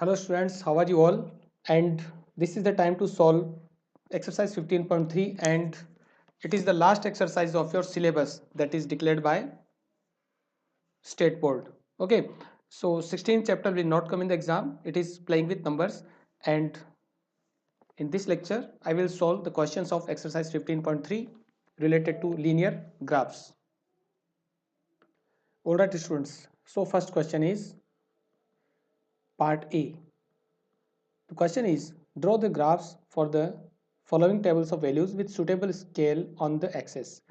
Hello students, how are you all? And this is the time to solve exercise 15.3, and it is the last exercise of your syllabus that is declared by state board. Okay, so 16th chapter will not come in the exam. It is playing with numbers, and in this lecture I will solve the questions of exercise 15.3 related to linear graphs. Alright students, so first question is part A. The question is, draw the graphs for the following tables of values with suitable scale on the axis.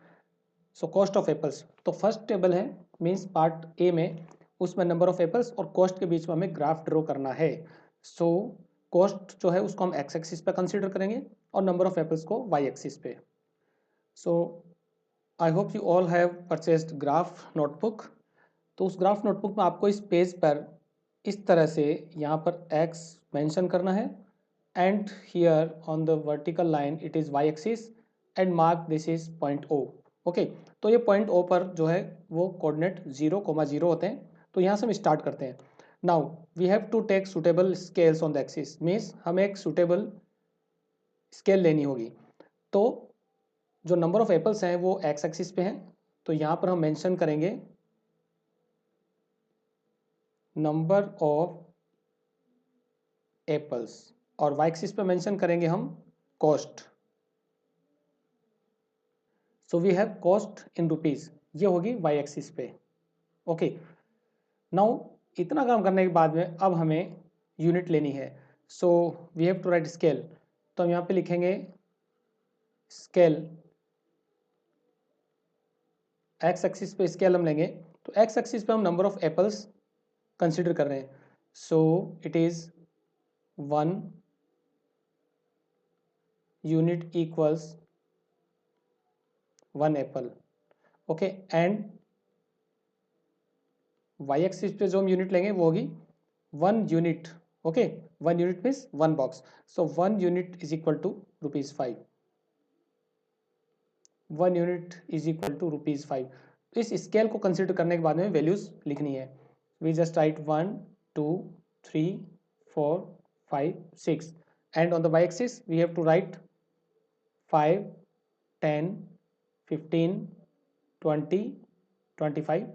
So cost of apples, तो first table है means part A में, उसमें number of apples और cost के बीच में हमें graph draw करना है. सो कॉस्ट जो है उसको हम एक्स एक्सिस पे कंसीडर करेंगे और नंबर ऑफ एप्पल्स को वाई एक्सिस पे. So I hope you all have purchased graph notebook. तो उस ग्राफ नोटबुक में आपको इस पेज पर इस तरह से यहाँ पर x मेंशन करना है and here on the vertical line it is y axis and mark this is point O. Okay, तो ये पॉइंट O पर जो है वो कोऑर्डिनेट 0,0 होते हैं. तो यहाँ से हम स्टार्ट करते हैं. Now we have to take suitable scales on the axis, means हमें एक सुटेबल स्केल लेनी होगी. तो जो नंबर ऑफ एप्पल्स हैं वो एक्स एक्सिस पे हैं, तो यहाँ पर हम मेंशन करेंगे नंबर ऑफ एप्पल्स और वाई एक्सिस पे मेंशन करेंगे हम cost. So we have cost in rupees, ये होगी वाई एक्सिस पे. ओके, नाउ इतना काम करने के बाद में अब हमें यूनिट लेनी है. So we have to write scale. तो हम यहाँ पे लिखेंगे स्केल, एक्स एक्सिस पे स्केल हम लेंगे. तो एक्स एक्सिस पे हम नंबर ऑफ एप्पल्स कंसिडर कर रहे हैं. So it is 1 unit equals 1 apple. Okay, and Y axis पे जो हम यूनिट लेंगे वो होगी 1 unit. Okay, 1 unit means 1 box. So 1 unit is equal to ₹5. 1 unit is equal to ₹5. इस स्केल को कंसिडर करने के बाद में वैल्यूज लिखनी है. We just write 1 2 3 4 5 6 and on the Y axis we have to write 5 10 15 20 25.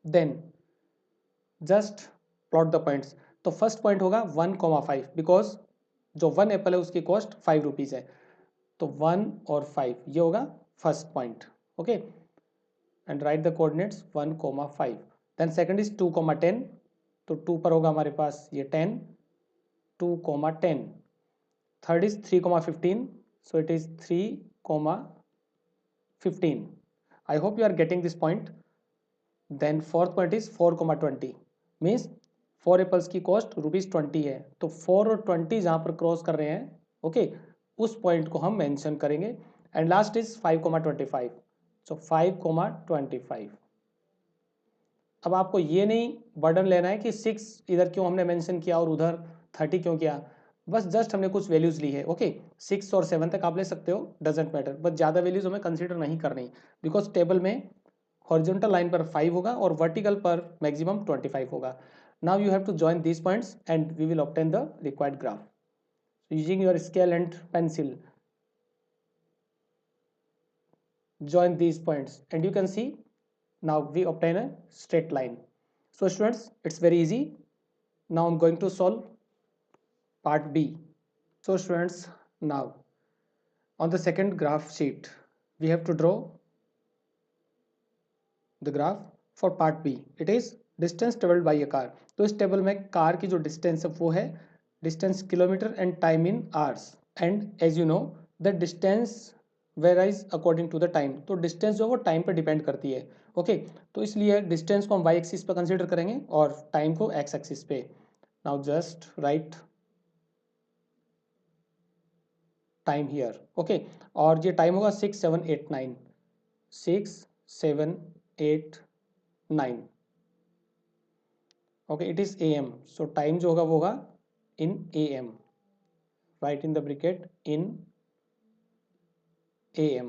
Then just plot the points. तो first point होगा 1,5 बिकॉज जो 1 एप्पल है उसकी कॉस्ट ₹5 है. तो 1 और 5 ये होगा first point. Okay, and write the coordinates 1,5. Then second is 2,10. तो 2 पर होगा हमारे पास ये 10, 2,10. Third is 3,15. So it is 3,15. I hope you are getting this point. Then fourth point is 4,20 means 4 apples की कॉस्ट ₹20 है. तो 4 और 20 जहाँ पर क्रॉस कर रहे हैं, ओके, उस पॉइंट को हम मेंशन करेंगे. And last is 5,25. सो 5,25. अब आपको ये नहीं बर्डन लेना है कि 6 इधर क्यों हमने मेंशन किया और उधर 30 क्यों किया. बस जस्ट हमने कुछ वैल्यूज ली है. ओके, 6 और 7 तक आप ले सकते हो, डजेंट मैटर, बट ज़्यादा वैल्यूज हमें कंसिडर नहीं करनी बिकॉज टेबल में हॉरिजॉन्टल लाइन पर 5 होगा और वर्टिकल पर मैक्सिमम 25 होगा. Now you have to join these points and we will obtain the required graph. Using your scale and pencil, join these points and you can see now we obtain a straight line. So students, it's very easy. Now I'm going to solve part B. So students, now on the second graph sheet we have to draw the graph for part B. It is distance traveled by a car. तो इस table में car की जो distance है वो है distance kilometre and time in hours. And as you know the distance varies according to the time. तो distance जो है वो टाइम पे डिपेंड करती है. ओके, तो इसलिए डिस्टेंस को हम वाई एक्सिस पे कंसिडर करेंगे और टाइम को एक्स एक्सिस पे. Now just right time here. Okay, और ये टाइम होगा 6 7 8 9. 6 7 8 9. Okay, it is AM. So time जो होगा वो होगा इन AM. Right in the bracket in AM.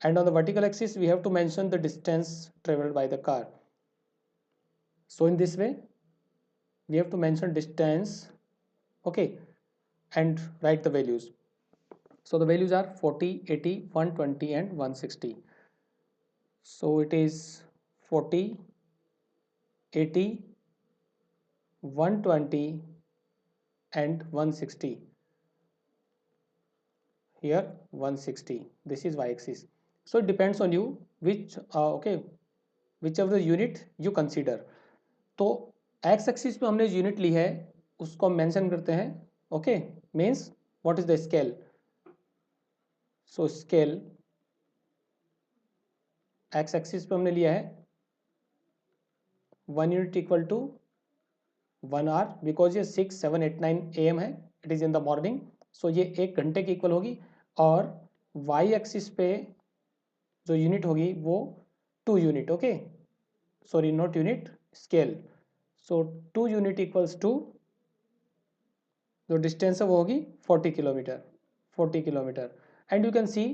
And on the vertical axis we have to mention the distance traveled by the car. So in this way we have to mention distance, okay, and write the values. So the values are 40, 80, 120 and 160. So it is 40, 80, 120 and 160. Here 160. This is y-axis. So it depends on you which okay, whichever unit you consider. तो x axis पे हमने unit ली है उसको हम mention करते हैं, okay, means what is the scale. So scale x axis पे हमने लिया है 1 unit equal to 1 hour, because ये 6, 7, 8, 9 AM है, it is in the morning. So ये 1 घंटे की इक्वल होगी. और y एक्सिस पे जो यूनिट होगी वो 2 unit, okay, sorry not unit, scale. So 2 unit equals to जो डिस्टेंस है वो होगी 40 kilometre, 40 kilometre. And you can see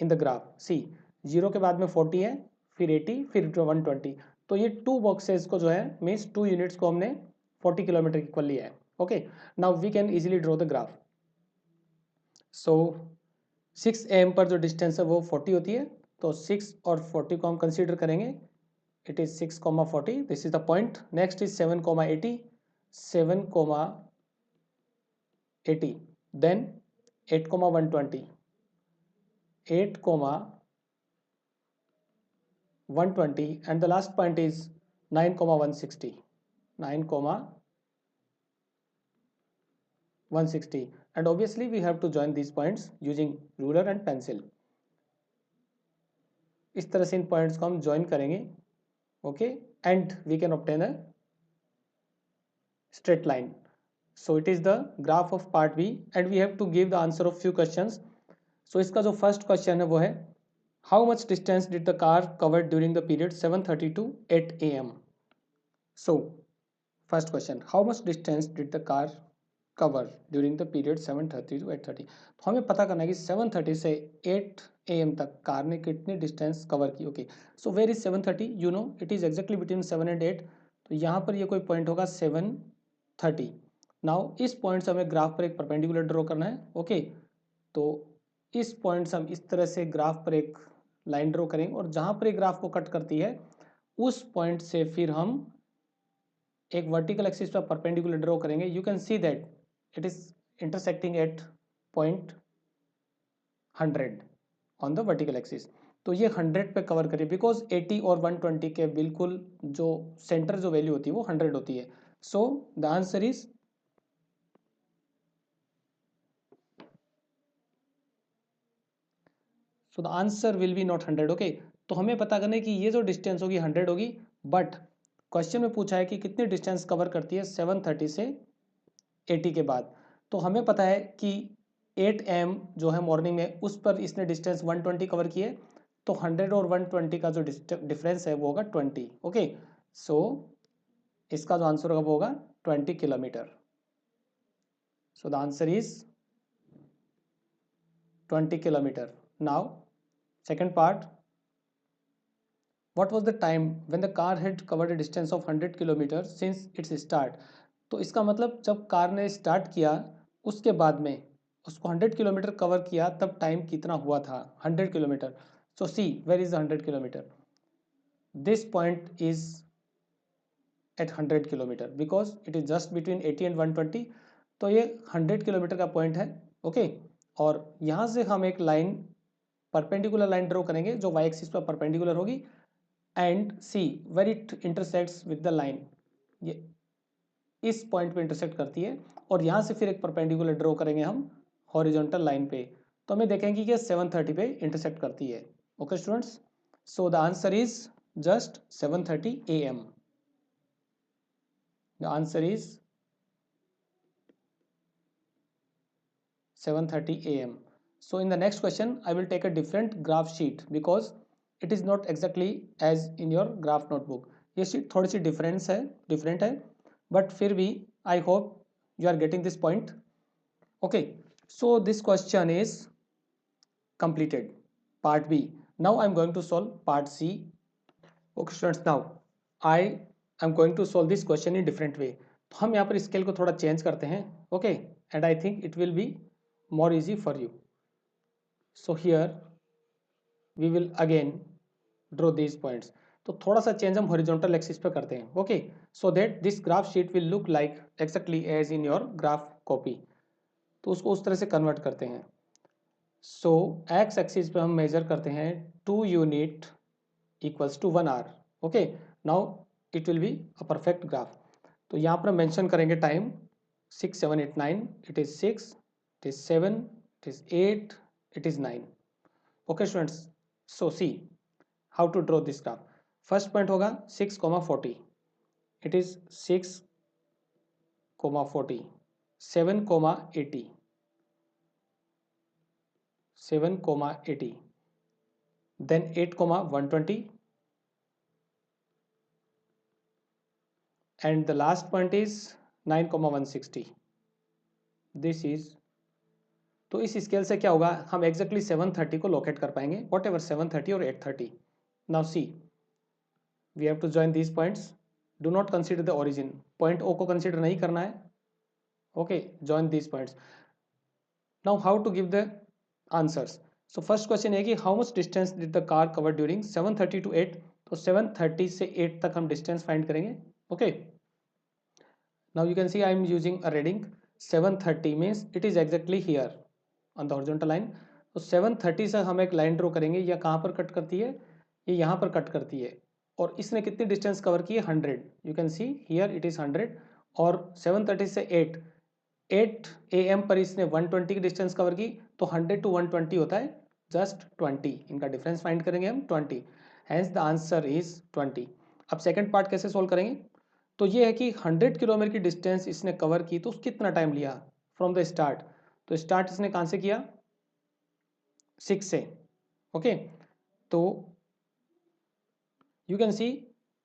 in the graph, see 0 के बाद में 40 है, फिर 80, फिर 120. तो ये 2 बॉक्सेस को जो है मीन्स 2 यूनिट्स को हमने 40 किलोमीटर इक्वल लिया है. Okay, now we can easily draw the graph. So 6 AM पर जो डिस्टेंस है वो 40 होती है, तो 6 और 40 को हम कंसीडर करेंगे. It is 6, 40, this is the point. Next is 7, 80, 7, 80, then 8, 120, 8, 120, and the last point is 9, 160, 9, 160. And obviously we have to join these points using ruler and pencil. इस तरह से इन पॉइंट्स को हम ज्वाइन करेंगे, okay, and we can obtain a straight line. So it is the graph of part B and we have to give the answer of few questions. So इसका जो first question है वो है how much distance did the car cover during the period 7:30 to 8 AM. So first question, how much distance did the car cover during the period 7:30 to 8:30. तो हमें पता करना है कि 7:30 से 8 AM तक कार ने कितनी डिस्टेंस कवर की. Okay, so where is 7:30, you know it is exactly between 7 and 8. तो यहाँ पर ये कोई पॉइंट होगा 7:30. नाउ इस पॉइंट से हमें ग्राफ पर एक परपेंडिकुलर ड्रॉ करना है, ओके. तो इस पॉइंट से हम इस तरह से ग्राफ पर एक लाइन ड्रॉ करेंगे और जहाँ पर एक ग्राफ को कट करती है उस पॉइंट से फिर हम एक वर्टिकल एक्सिस पर परपेंडिकुलर ड्रॉ करेंगे. You can see that it is intersecting at point 100 on the vertical axis. तो ये 100 पे कवर करिए बिकॉज 80 और 120 के बिल्कुल जो सेंटर जो वैल्यू होती है वो 100 होती है. सो the answer is so the answer will be not 100. Okay, तो हमें पता करना है कि ये जो डिस्टेंस होगी 100 होगी, बट क्वेश्चन में पूछा है कि कितनी डिस्टेंस कवर करती है 7:30 से 80 के बाद. तो हमें पता है कि 8 AM जो है मॉर्निंग में उस पर इसने डिस्टेंस 120 कवर की है. तो 100 और 120 का जो डिफरेंस है वो होगा 20. ओके, सो इसका जो आंसर होगा वो होगा 20 kilometre. So the answer is 20 kilometre. Now second part, what was the time when the car had covered a distance of 100 kilometers since its start. तो इसका मतलब जब कार ने स्टार्ट किया उसके बाद में उसको 100 किलोमीटर कवर किया तब टाइम कितना हुआ था 100 kilometre. So see where is 100 kilometre, this point is at 100 kilometre because it is just between 80 and 120. तो ये 100 किलोमीटर का पॉइंट है, ओके. और यहाँ से हम एक लाइन परपेंडिकुलर लाइन ड्रॉ करेंगे जो वाई एक्सिस पर परपेंडिकुलर होगी and see where it intersects with the line, ये इस पॉइंट पे इंटरसेक्ट करती है और यहाँ से फिर एक परपेंडिकुलर ड्रॉ करेंगे हम हॉरिजॉन्टल लाइन पे. तो हमें देखेंगे कि 7:30 पे इंटरसेक्ट करती है. Okay students, so the answer is just 7:30 AM. The answer is 7:30 AM. So in the next question I will take a different graph sheet because it is not exactly as in your graph notebook. ये sheet थोड़ी सी different है but फिर भी I hope you are getting this point. Okay, so this question is completed part B. Now I am going to solve part C. Okay students, now I am going to solve this question in different way. तो हम यहाँ पर scale को थोड़ा change करते हैं, okay, and I think it will be more easy for you. So here we will again draw these points. तो थोड़ा सा चेंज हम हॉरिजॉन्टल एक्सिस पे करते हैं, okay, so that this graph sheet will look like exactly as in your graph copy. तो उसको उस तरह से कन्वर्ट करते हैं. सो एक्स एक्सिस पे हम मेजर करते हैं 2 unit equals to 1 hour, okay. Now it will be a perfect graph. तो यहाँ पर हम मेंशन करेंगे time 6 7 8 9. It is 6, it is 7, it is 8, it is 9. Okay students, so see how to draw this graph. First point होगा 6,40. It is 6,40, 7,80, 7,80, then 8,120, and the last point is 9,160. This is, तो इस scale से क्या होगा, हम exactly 730 को locate कर पाएंगे, वॉट एवर 730 और 830. Now see we have to join these points. Do not consider the origin, point O को कंसिडर नहीं करना है, okay. Join these points. Now how to give the answers. So first question है कि how much distance did the car cover during 730 to 8. तो 730 से 8 तक हम डिस्टेंस फाइंड करेंगे, okay. Now you can see I am using a reading. 730 means it is exactly here on the horizontal line. तो 730 से हम एक लाइन ड्रॉ करेंगे, या कहाँ पर कट करती है, ये यहाँ पर कट करती है. और इसने कितनी डिस्टेंस कवर की है, 100. You can see here it is 100. और 730 से 8 AM पर इसने 120 की डिस्टेंस कवर की. तो 100 टू 120 होता है जस्ट 20. इनका डिफरेंस फाइंड करेंगे हम 20. Hence the answer is 20. अब सेकेंड पार्ट कैसे सोल्व करेंगे. तो ये है कि 100 किलोमीटर की डिस्टेंस इसने कवर की, तो कितना टाइम लिया फ्रॉम द स्टार्ट. तो स्टार्ट इसने कहाँ से किया, 6 से, ओके. तो यू कैन सी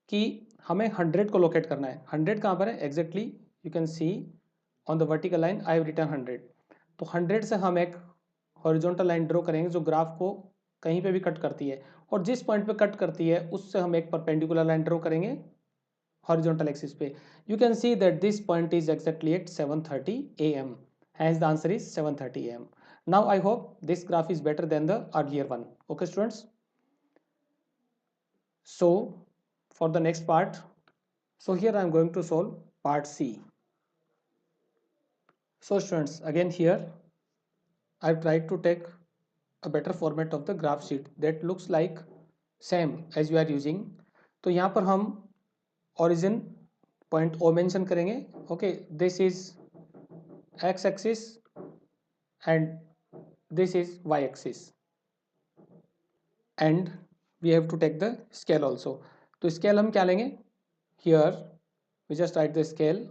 कि हमें 100 को लोकेट करना है. 100 कहाँ पर है exactly, you can see on the vertical line I have written 100. तो 100 से हम एक हॉरिजॉन्टल लाइन ड्रॉ करेंगे जो ग्राफ को कहीं पे भी कट करती है, और जिस पॉइंट पे कट करती है उससे हम एक परपेंडिकुलर लाइन ड्रॉ करेंगे horizontal axis पे. You can see that this point is exactly at 7:30 AM. Hence the answer is 7:30 AM. Now I hope this graph is better than the earlier one. Okay students. So for the next part, so here I am going to solve part C. So students, again here I have tried to take a better format of the graph sheet that looks like same as you are using. तो यहाँ पर हम origin point O mention करेंगे, okay. This is x axis and this is y axis, and we have to take the scale also. तो scale हम क्या लेंगे, here we just write the scale.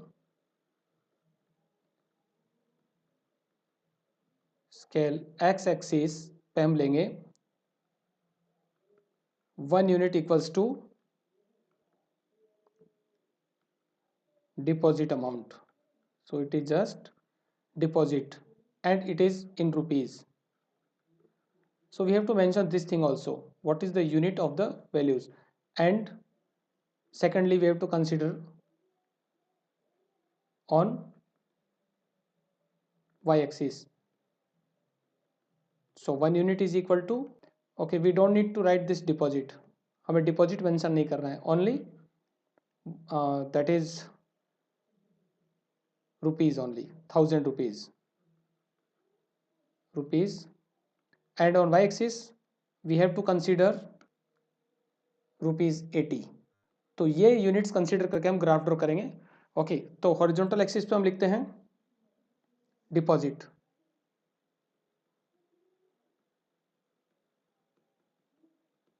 Scale x axis पे हम लेंगे 1 unit equals to deposit amount. So it is just deposit and it is in rupees. So we have to mention this thing also, what is the unit of the values, and secondly we have to consider on y axis. So 1 unit is equal to, okay, we don't need to write this deposit, हमें deposit mention नहीं करना है, only that is rupees only, 1000 rupees. And on y axis we have to consider rupees 80. तो ये units consider करके हम graph draw करेंगे, okay. तो हॉरिजॉन्टल एक्सिस पे हम लिखते हैं deposit,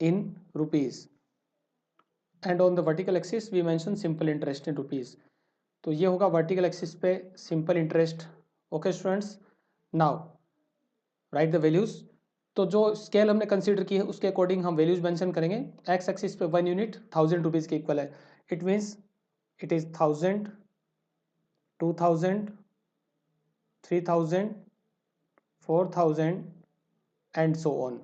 in rupees, and on the vertical axis we mention simple interest in rupees. तो ये होगा वर्टिकल एक्सिस पे simple interest, okay students. Now write the values. तो जो स्केल हमने कंसीडर की है उसके अकॉर्डिंग हम वैल्यूज मेंशन करेंगे. एक्स एक्सिस पे 1 यूनिट 1000 रुपीज के इक्वल है. It means it is 1000, 2000, 3000, 4000 and so on.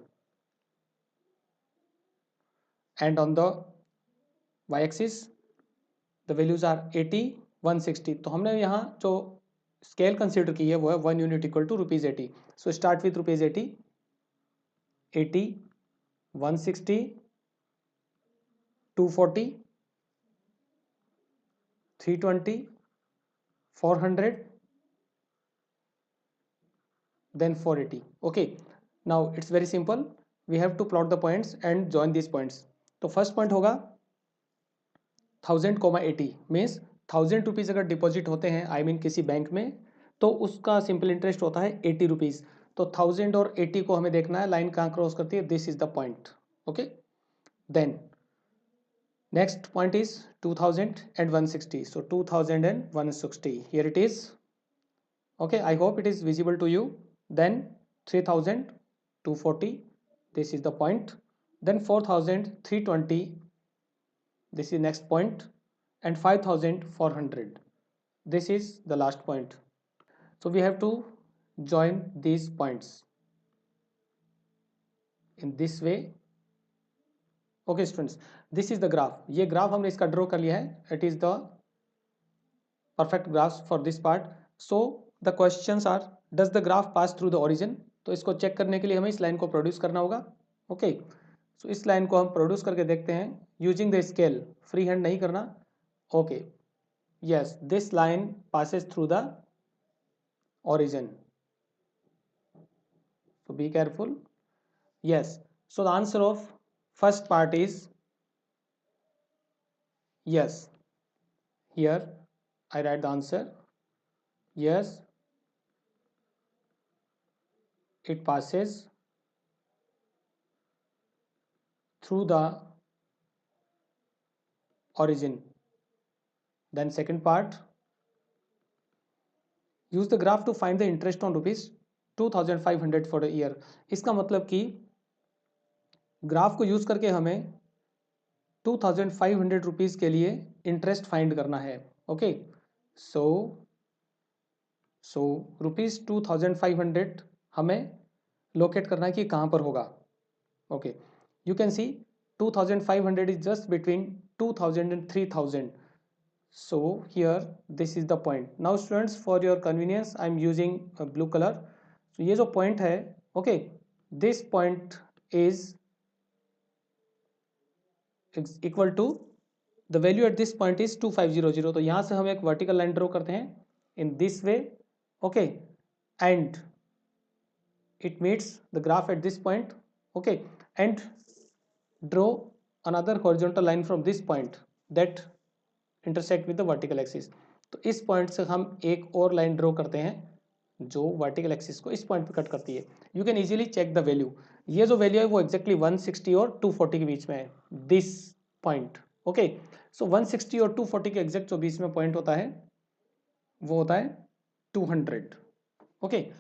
And on the y axis the values are 80, 160, तो हमने यहाँ जो स्केल कंसिडर की है वो है 1 unit equal to ₹80। So start with ₹80, 80, 160, 240, 320, 400, then 480. Okay, now it's very simple. We have to plot the points and join these points. तो first point होगा 1000,80 मीन्स 1000 रुपीज़ अगर डिपॉजिट होते हैं आई मीन किसी बैंक में, तो उसका सिंपल इंटरेस्ट होता है 80 रुपीज़। तो 1000 और 80 को हमें देखना है लाइन कहाँ क्रॉस करती है, this is the point. Okay, then next point is 2000 and 160, so 2000 and 160, here it is. Okay, I hope it is visible to you. Then 3000, 240, this is the point. Then 4000, 320, this is next point, and 5400, this is the last point. So we have to join these points in this way. Okay students, this is the graph. ये graph हमने इसका draw कर लिया है. It is the perfect graphs for this part. So the questions are, does the graph pass through the origin? तो इसको check करने के लिए हमें इस लाइन को प्रोड्यूस करना होगा. ओके, सो इस लाइन को हम प्रोड्यूस करके देखते हैं using the scale. Free hand नहीं करना. Okay, yes, this line passes through the origin, so be careful. Yes, so the answer of first part is yes. Here I write the answer. Yes, it passes through the origin. Then second part, use the graph to find the interest on ₹2500 for a year. इसका मतलब कि graph को use करके हमें 2500 rupees के लिए interest find करना है. ओके, सो ₹2500 हमें लोकेट करना है कि कहाँ पर होगा. Okay, you can C 2500 is just between 2000 and 3000. So here this is the point. Now students, for your convenience I am using a blue color. So ये जो point है, okay, this point is equal to the value at this point is 2500. तो यहाँ से हम एक vertical line draw करते हैं in this way. Okay, and it meets the graph at this point. Okay, and draw another horizontal line from this point that intersect with the vertical axis. तो इस point से हम एक और line draw करते हैं जो वर्टिकल एक्सिस को इस पॉइंट पे कट करती है. You can easily check the value. ये जो वैल्यू है वो एक्जैक्टली 160 और 240 के बीच में है, दिस पॉइंट. ओके, सो 160 और 240 के एग्जैक्ट जो बीच में पॉइंट होता है वो होता है 200. Okay,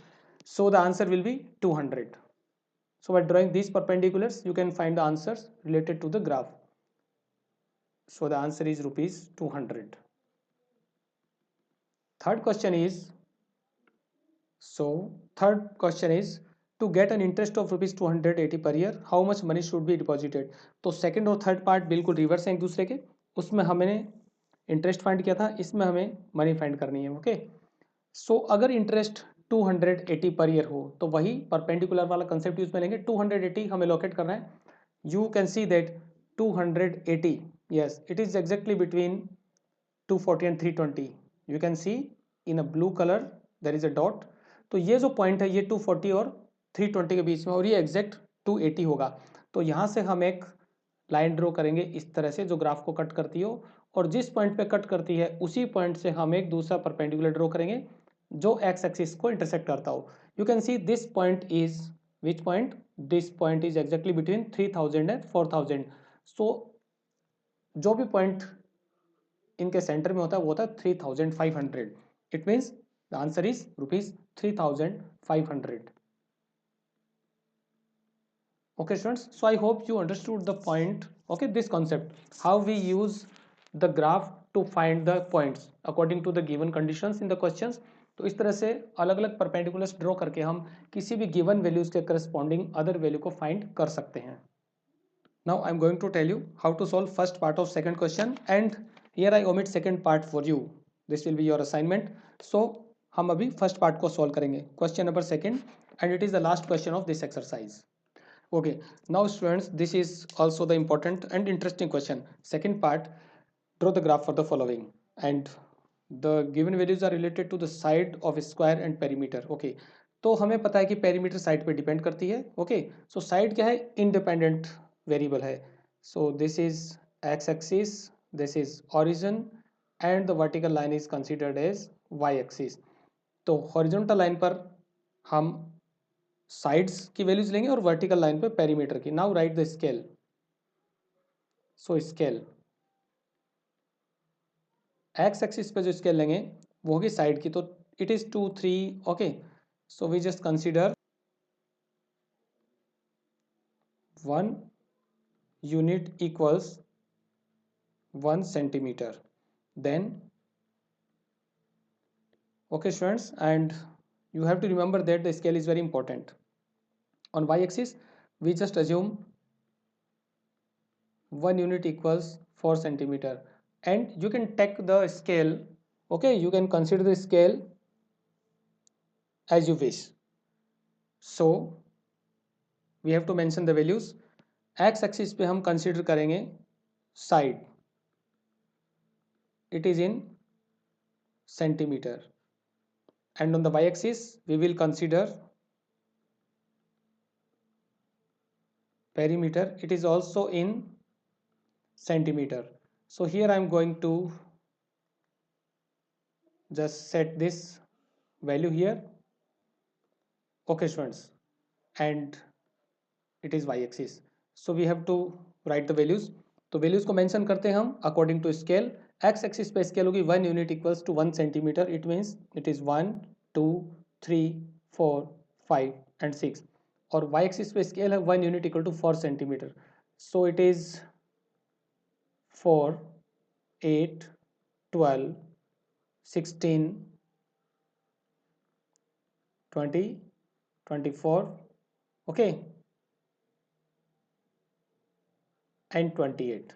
so the answer will be 200. So by drawing these perpendiculars you can find the answers related to the graph. So the answer is ₹200. Third question is, to get an interest of ₹280 per year, how much money should be deposited? तो second और third part बिल्कुल reverse हैं एक दूसरे के. उसमें हमने interest find किया था, इसमें हमें मनी फाइंड करनी है. ओके, सो अगर इंटरेस्ट 280 पर ईयर हो तो वही परपेंडिकुलर वाला कंसेप्ट यूज में लेंगे. 280 हमें लोकेट करना है. You can see that 280, yes, it is exactly between 240 and 320. You can see in a blue color there is a dot. तो ये जो पॉइंट है ये 240 और 320 के बीच में, और ये एग्जैक्ट 280 होगा. तो यहाँ से हम एक लाइन ड्रॉ करेंगे इस तरह से जो ग्राफ को कट करती हो, और जिस पॉइंट पे कट करती है उसी पॉइंट से हम एक दूसरा परपेंडिकुलर ड्रॉ करेंगे जो एक्स एक्सिस को इंटरसेक्ट करता हो. You can see this point is which point, this point is exactly between 3000 and 4000. सो जो भी पॉइंट इनके सेंटर में होता है वो होता है 3500. It means the answer is ₹3500. Okay students, so I hope you understood the point. Okay, this concept, how we use the graph to find the points according to the given conditions in the questions. तो इस तरह से अलग अलग perpendiculars draw करके हम किसी भी गिवन वैल्यूज के करस्पॉन्डिंग अदर वैल्यू को फाइंड कर सकते हैं. Now I am going to tell you how to solve first part of second question, and here I omit second part for you. This will be your assignment. So हम अभी first part को solve करेंगे, question number second, and it is the last question of this exercise. Okay, now students, this is also the important and interesting question. Second part, draw the graph for the following, and the given values are related to the side of a square and perimeter. Okay, तो हमें पता है कि perimeter side पे depend करती है. Okay, so side क्या है, independent variable है. So this is x axis, this is origin, and the vertical line is considered as y axis. तो horizontal line पर हम साइड्स की वैल्यूज लेंगे और वर्टिकल लाइन पे पेरीमीटर की. Now write the scale. So scale x axis पे जो स्केल लेंगे वो होगी साइड की, तो it is 2 3. Okay, so we just consider 1 unit equals 1 centimetre. Then okay students, and you have to remember that the scale is very important. On y axis we just assume 1 unit equals 4 centimeter, and you can take the scale. Okay, you can consider the scale as you wish. So we have to mention the values. x axis पे हम consider करेंगे side, it is in centimeter, and on the y axis we will consider perimeter, it is also in centimeter. So here I am going to just set this value here. Okay students, and it is y axis, so we have to write the values. तो values को mention करते हैं हम according to scale. x axis पे scale होगी 1 unit equals to 1 centimeter, it means it is 1 2 3 4 5 and 6. और y axis पे scale है 1 unit equal to 4 centimeter, so it is 4 8 12 16 20 24. Okay, and 28.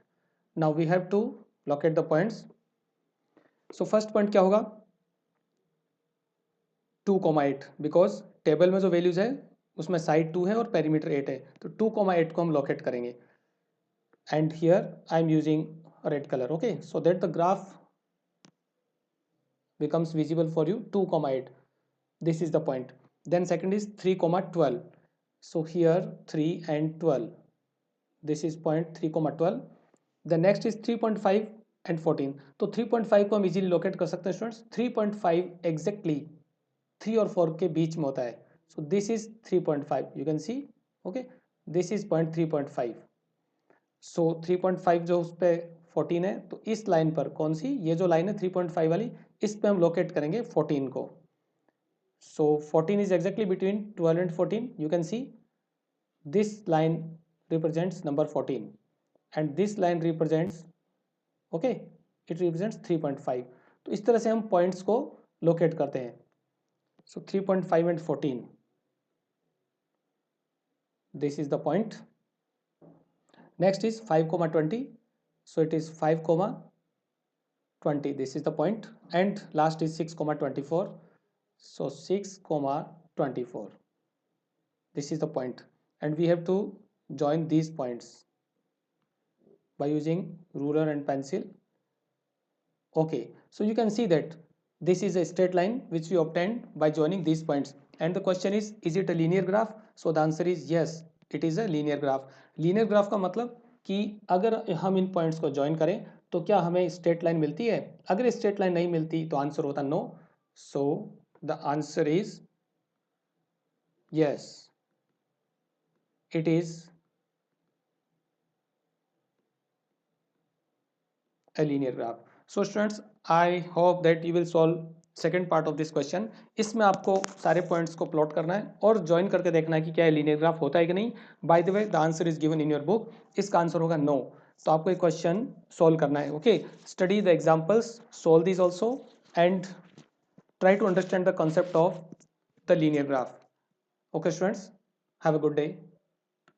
Now we have to locate the points. So first point क्या होगा, 2,8, because table में जो values है उसमें side 2 है और पेरीमीटर 8 है, तो 2,8 को हम लोकेट करेंगे. And here I am using red colour. Okay, so that the graph becomes visible for you. 2,8, this is the point. Then second is 3,12. So here 3 and 12, this is point 3,12. The next is 3.5 and 14. तो 3.5 को हम easily locate कर सकते हैं students. 3.5 exactly 3 और 4 के बीच में होता है. So this is 3.5, you can C. Okay, this is point 3.5. सो 3.5 जो उस पर 14 है, तो इस लाइन पर कौन सी, ये जो लाइन है 3.5 वाली, इस पे हम लोकेट करेंगे 14 को. सो 14 is exactly between 12 and 14. You can see this line represents number 14 and this line represents, okay, it represents 3.5. तो इस तरह से हम पॉइंट्स को लोकेट करते हैं. So 3.5 and 14, this is the point. Next is 5,20. So it is 5,20, this is the point. And last is 6,24. So 6,24, this is the point. And we have to join these points by using ruler and pencil. Okay, so you can see that this is a straight line which we obtained by joining these points. And the question is it a linear graph? So the answer is yes, it is a linear graph. Linear graph का मतलब कि अगर हम इन points को join करें तो क्या हमें स्ट्रेट लाइन मिलती है. अगर स्ट्रेट लाइन नहीं मिलती तो आंसर होता no. So the answer is yes, it is a linear graph. So students, I hope that you will solve second part of this question. इसमें आपको सारे पॉइंट्स को प्लॉट करना है और ज्वाइन करके देखना है कि क्या लीनियर ग्राफ होता है कि नहीं. By the way the answer is given in your book. इसका आंसर होगा नो. तो आपको एक क्वेश्चन सोल्व करना है. Okay, study the examples, solve this also, and try to understand the concept of the linear graph. Okay students, have a good day.